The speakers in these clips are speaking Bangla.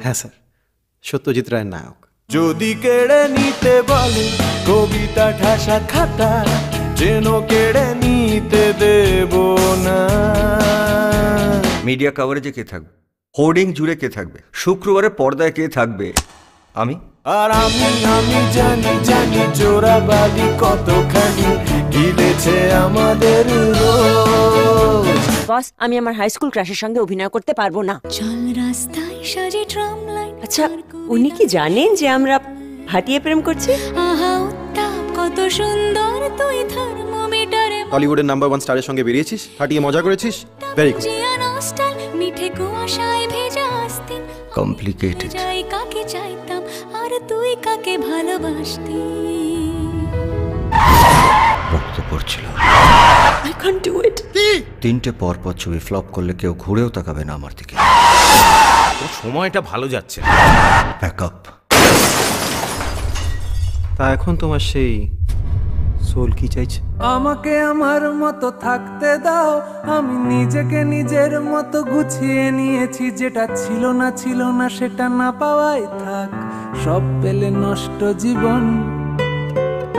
হ্যাঁ স্যার, সত্যজিৎ রায়ের নায়ক। যদি কেড়ে নিতে বলে কবিতা ঠাসা খাতা, যেন কেড়ে নিতে দেব না। মিডিয়া কভারেজে কে থাকবে, হোর্ডিং জুড়ে কে থাকবে, শুক্রবারে পর্দায় কে থাকবে? আমি। আর আমি জানি জানি চোরাবালি কতখানি গিলেছে আমাদের রোজ। বস, আমি আমার হাই স্কুল ক্রাশের সঙ্গে অভিনয় করতে পারবো না। চল রাস্তায় সাজে ট্রাম লাইন। আচ্ছা, উনি কি জানেন যে আমরা হাঁটিয়ে প্রেম করছি? আহা উত্তাপ কত সুন্দর তুই থার্মোমিটারে। টলিউডের নাম্বার 1 স্টারের সঙ্গে বেরিয়েছিস, ফাটিয়ে মজা করেছিস, ভেরি গুড। মিঠে কুয়াশায় ভেজা আস্তিন। কমপ্লিকেটেড। যাই কাকে চাইতাম আর তুই কাকে ভালোবাসতি। রক্ত পড়ছিল। I can't do it. 3টে পর ছবি ফ্লপ করলে কেউ ঘুরেও তাকাবে না আমার দিকে। সময়টা ভালো যাচ্ছে। ব্যাকআপ। তা এখন তোমার সেই সোল কি চাইছে? আমাকে আমার মতো থাকতে দাও, আমি নিজেকে নিজের মতো গুছিয়ে নিয়েছি। যেটা ছিল না সেটা না পাওয়াই থাক, সব পেলে নষ্ট জীবন।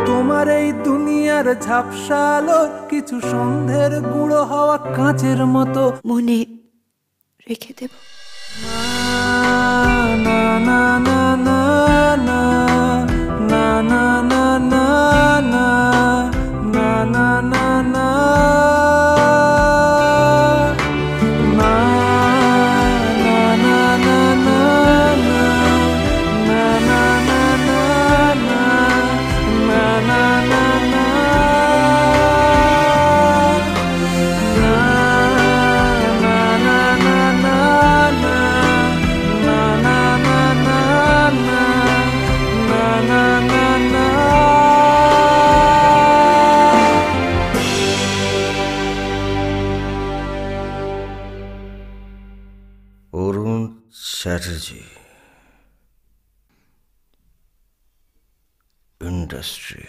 তোমার এই দুনিয়ার ঝাপসা আলোর কিছু সন্ধ্যের গুঁড়ো হওয়া কাঁচের মতো মনে রেখে দেব। না না না না না না না না না না না না না না অরুণ চ্যাটার্জি, ইন্ডাস্ট্রি।